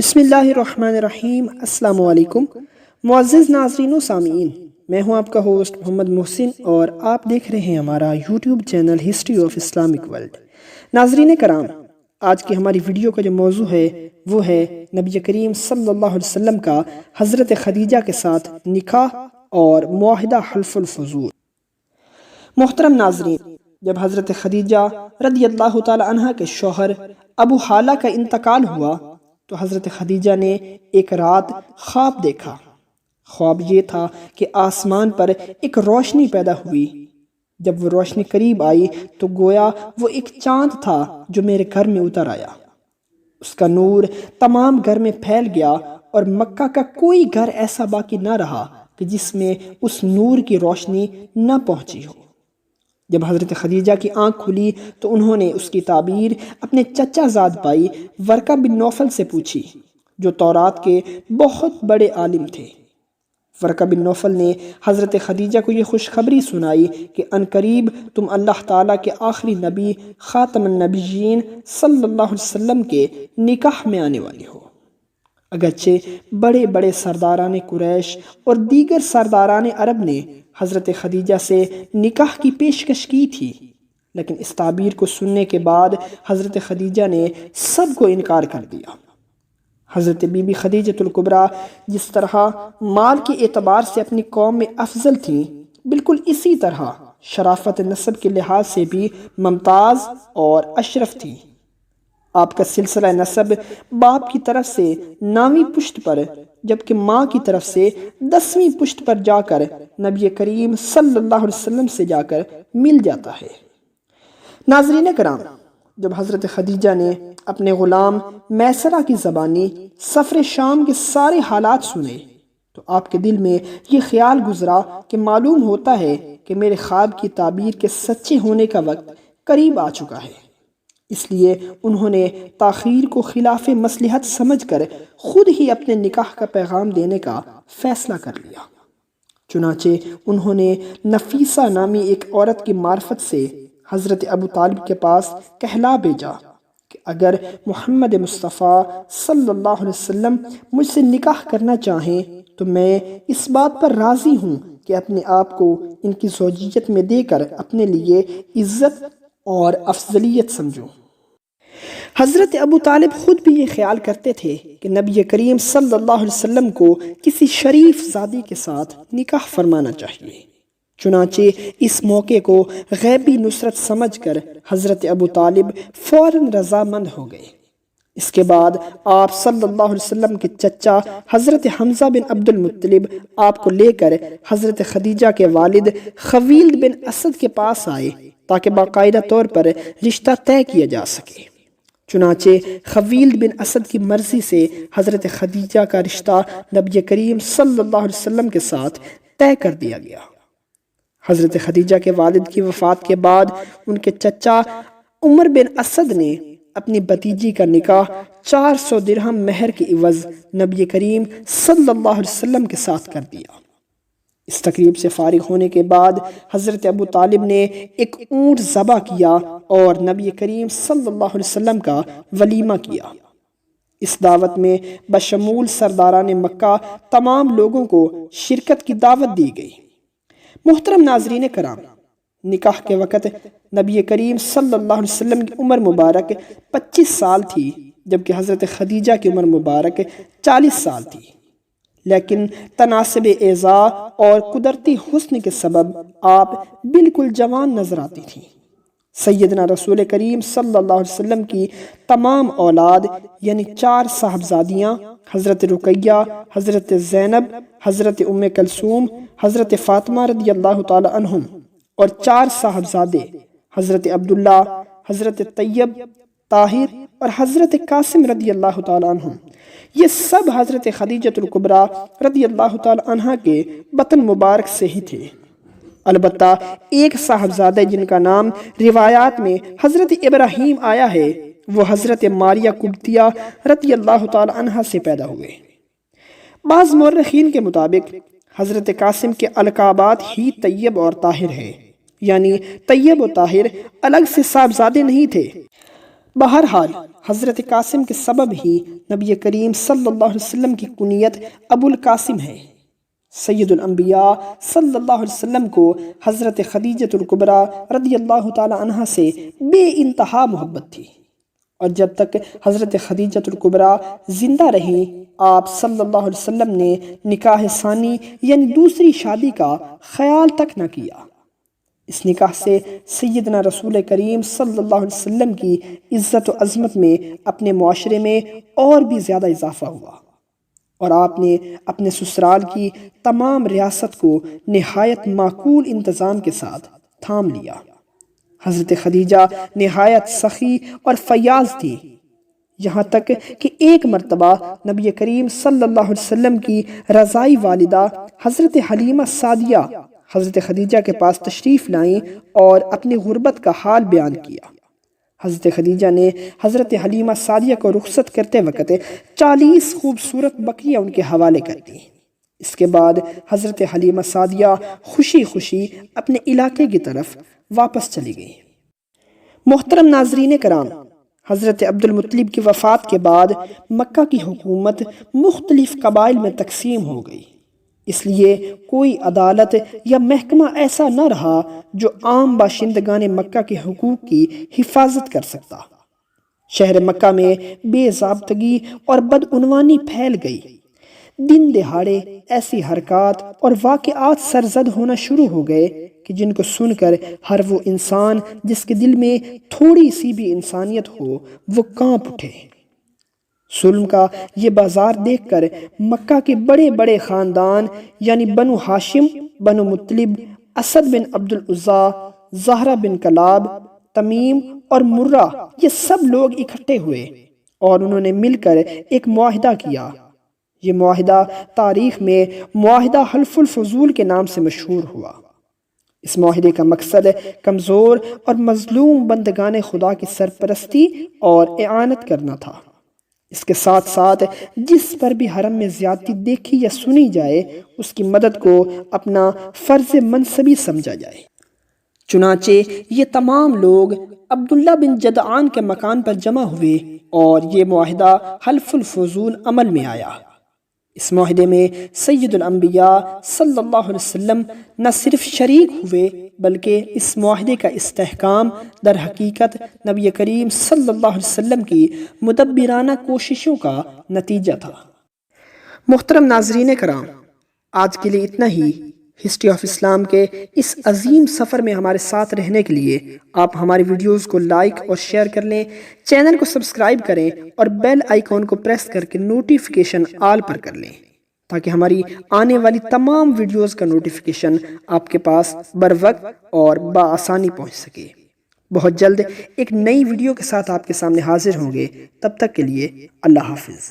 بسم اللہ الرحمن الرحیم۔ السلام علیکم معزز ناظرین و سامعین، میں ہوں آپ کا ہوسٹ محمد محسن اور آپ دیکھ رہے ہیں ہمارا YouTube channel history of Islamic world. ناظرین کرام، آج کی ہماری ویڈیو کا جو موضوع ہے وہ ہے نبی کریم صلی اللہ علیہ وسلم کا حضرت خدیجہ کے ساتھ نکاح اور معاہدہ حلف الفضول۔ محترم ناظرین، جب حضرت خدیجہ رضی اللہ تعالی عنہ کے شوہر ابو حالہ کا انتقال ہوا تو حضرت خدیجہ نے ایک رات خواب دیکھا۔ خواب یہ تھا کہ آسمان پر ایک روشنی پیدا ہوئی۔ جب وہ روشنی قریب آئی تو گویا وہ ایک چاند تھا جو میرے گھر میں اتر آیا۔ اس کا نور تمام گھر میں پھیل گیا اور مکہ کا کوئی گھر ایسا باقی نہ رہا کہ جس میں اس نور کی روشنی نہ پہنچی ہو۔ جب حضرت خدیجہ کی آنکھ کھلی تو انہوں نے اس کی تعبیر اپنے چچا زاد بھائی ورقہ بن نوفل سے پوچھی، جو تورات کے بہت بڑے عالم تھے۔ ورقہ بن نوفل نے حضرت خدیجہ کو یہ خوشخبری سنائی کہ عنقریب تم اللہ تعالیٰ کے آخری نبی خاتم النبیین صلی اللہ علیہ وسلم کے نکاح میں آنے والی ہو۔ اگرچہ بڑے بڑے سرداران قریش اور دیگر سرداران عرب نے حضرت خدیجہ سے نکاح کی پیشکش کی تھی، لیکن اس تعبیر کو سننے کے بعد حضرت خدیجہ نے سب کو انکار کر دیا۔ حضرت بی بی خدیجہ الکبریٰ جس طرح مال کے اعتبار سے اپنی قوم میں افضل تھیں، بالکل اسی طرح شرافت نسب کے لحاظ سے بھی ممتاز اور اشرف تھیں۔ آپ کا سلسلہ نسب باپ کی طرف سے 9ویں پشت پر، جبکہ ماں کی طرف سے 10ویں پشت پر جا کر نبی کریم صلی اللہ علیہ وسلم سے جا کر مل جاتا ہے۔ ناظرین کرام، جب حضرت خدیجہ نے اپنے غلام میسرہ کی زبانی سفر شام کے سارے حالات سنے تو آپ کے دل میں یہ خیال گزرا کہ معلوم ہوتا ہے کہ میرے خواب کی تعبیر کے سچے ہونے کا وقت قریب آ چکا ہے۔ اس لیے انہوں نے تاخیر کو خلاف مصلحت سمجھ کر خود ہی اپنے نکاح کا پیغام دینے کا فیصلہ کر لیا۔ چنانچہ انہوں نے نفیسہ نامی ایک عورت کی معرفت سے حضرت ابو طالب کے پاس کہلا بھیجا کہ اگر محمد مصطفیٰ صلی اللہ علیہ وسلم مجھ سے نکاح کرنا چاہیں تو میں اس بات پر راضی ہوں کہ اپنے آپ کو ان کی زوجیت میں دے کر اپنے لیے عزت اور افضلیت سمجھوں۔ حضرت ابو طالب خود بھی یہ خیال کرتے تھے کہ نبی کریم صلی اللہ علیہ وسلم کو کسی شریف زادی کے ساتھ نکاح فرمانا چاہیے۔ چنانچہ اس موقع کو غیبی نصرت سمجھ کر حضرت ابو طالب فوراً رضامند ہو گئے۔ اس کے بعد آپ صلی اللہ علیہ وسلم کے چچا حضرت حمزہ بن عبد المطلب آپ کو لے کر حضرت خدیجہ کے والد خویلد بن اسد کے پاس آئے تاکہ باقاعدہ طور پر رشتہ طے کیا جا سکے۔ چنانچہ خویلد بن اسد کی مرضی سے حضرت خدیجہ کا رشتہ نبی کریم صلی اللہ علیہ وسلم کے ساتھ طے کر دیا گیا۔ حضرت خدیجہ کے والد کی وفات کے بعد ان کے چچا عمر بن اسد نے اپنی بھتیجی کا نکاح 400 درہم مہر کے عوض نبی کریم صلی اللہ علیہ وسلم کے ساتھ کر دیا۔ اس تقریب سے فارغ ہونے کے بعد حضرت ابو طالب نے ایک اونٹ ذبح کیا اور نبی کریم صلی اللہ علیہ وسلم کا ولیمہ کیا۔ اس دعوت میں بشمول سرداران مکہ تمام لوگوں کو شرکت کی دعوت دی گئی۔ محترم ناظرین کرام، نکاح کے وقت نبی کریم صلی اللہ علیہ وسلم کی عمر مبارک 25 سال تھی، جبکہ حضرت خدیجہ کی عمر مبارک 40 سال تھی، لیکن تناسب اعضاء اور قدرتی حسن کے سبب آپ بالکل جوان نظر آتی تھیں۔ سیدنا رسول کریم صلی اللہ علیہ وسلم کی تمام اولاد یعنی 4 صاحبزادیاں حضرت رقیہ، حضرت زینب، حضرت ام کلثوم، حضرت فاطمہ رضی اللہ تعالی عنہم اور 4 صاحبزادے حضرت عبداللہ، حضرت طیب، طاہر اور حضرت قاسم رضی اللہ تعالی عنہم، یہ سب حضرت خدیجہ الکبریٰ رضی اللہ تعالی عنہ کے بطن مبارک سے ہی تھے۔ البتہ ایک صاحبزادہ جن کا نام روایات میں حضرت ابراہیم آیا ہے، وہ حضرت ماریہ قبطیہ رضی اللہ تعالی عنہ سے پیدا ہوئے۔ بعض مورخین کے مطابق حضرت قاسم کے القابات ہی طیب اور طاہر ہے، یعنی طیب و طاہر الگ سے صاحبزادے نہیں تھے۔ بہرحال حضرت قاسم کے سبب ہی نبی کریم صلی اللہ علیہ وسلم کی کنیت ابو القاسم ہے۔ سید الانبیاء صلی اللہ علیہ وسلم کو حضرت خدیجہ الکبریٰ رضی اللہ تعالی عنہا سے بے انتہا محبت تھی، اور جب تک حضرت خدیجہ الکبریٰ زندہ رہیں آپ صلی اللہ علیہ وسلم نے نکاح ثانی یعنی دوسری شادی کا خیال تک نہ کیا۔ اس نکاح سے سیدنا رسول کریم صلی اللہ علیہ وسلم کی عزت و عظمت میں اپنے معاشرے میں اور بھی زیادہ اضافہ ہوا، اور آپ نے اپنے سسرال کی تمام ریاست کو نہایت معقول انتظام کے ساتھ تھام لیا۔ حضرت خدیجہ نہایت سخی اور فیاض تھی، یہاں تک کہ ایک مرتبہ نبی کریم صلی اللہ علیہ وسلم کی رضائی والدہ حضرت حلیمہ سعدیہ حضرت خدیجہ کے پاس تشریف لائیں اور اپنی غربت کا حال بیان کیا۔ حضرت خدیجہ نے حضرت حلیمہ سعدیہ کو رخصت کرتے وقت 40 خوبصورت بکریاں ان کے حوالے کر دیں۔ اس کے بعد حضرت حلیمہ سعدیہ خوشی خوشی اپنے علاقے کی طرف واپس چلی گئی۔ محترم ناظرین کرام، حضرت عبد المطلب کی وفات کے بعد مکہ کی حکومت مختلف قبائل میں تقسیم ہو گئی، اس لیے کوئی عدالت یا محکمہ ایسا نہ رہا جو عام باشندگان مکہ کے حقوق کی حفاظت کر سکتا۔ شہر مکہ میں بے ضابطگی اور بدعنوانی پھیل گئی۔ دن دہاڑے ایسی حرکات اور واقعات سرزد ہونا شروع ہو گئے کہ جن کو سن کر ہر وہ انسان جس کے دل میں تھوڑی سی بھی انسانیت ہو وہ کانپ اٹھے۔ ظلم کا یہ بازار دیکھ کر مکہ کے بڑے بڑے خاندان یعنی بنو ہاشم، بنو مطلب، اسد بن عبد العزیٰ، زہرہ بن کلاب، تمیم اور مرہ، یہ سب لوگ اکٹھے ہوئے اور انہوں نے مل کر ایک معاہدہ کیا۔ یہ معاہدہ تاریخ میں معاہدہ حلف الفضول کے نام سے مشہور ہوا۔ اس معاہدے کا مقصد کمزور اور مظلوم بندگان خدا کی سرپرستی اور اعانت کرنا تھا۔ اس کے ساتھ ساتھ جس پر بھی حرم میں زیادتی دیکھی یا سنی جائے اس کی مدد کو اپنا فرض منصبی سمجھا جائے۔ چنانچہ یہ تمام لوگ عبداللہ بن جدعان کے مکان پر جمع ہوئے اور یہ معاہدہ حلف الفضول عمل میں آیا۔ اس معاہدے میں سید الانبیاء صلی اللہ علیہ وسلم نہ صرف شریک ہوئے بلکہ اس معاہدے کا استحکام در حقیقت نبی کریم صلی اللہ علیہ وسلم کی مدبرانہ کوششوں کا نتیجہ تھا۔ محترم ناظرین کرام، آج کے لیے اتنا ہی۔ ہسٹری آف اسلام کے اس عظیم سفر میں ہمارے ساتھ رہنے کے لیے آپ ہماری ویڈیوز کو لائک اور شیئر کر لیں، چینل کو سبسکرائب کریں اور بیل آئیکن کو پریس کر کے نوٹیفیکیشن آل پر کر لیں تاکہ ہماری آنے والی تمام ویڈیوز کا نوٹیفیکیشن آپ کے پاس بروقت اور بآسانی پہنچ سکے۔ بہت جلد ایک نئی ویڈیو کے ساتھ آپ کے سامنے حاضر ہوں گے، تب تک کے لیے اللہ حافظ۔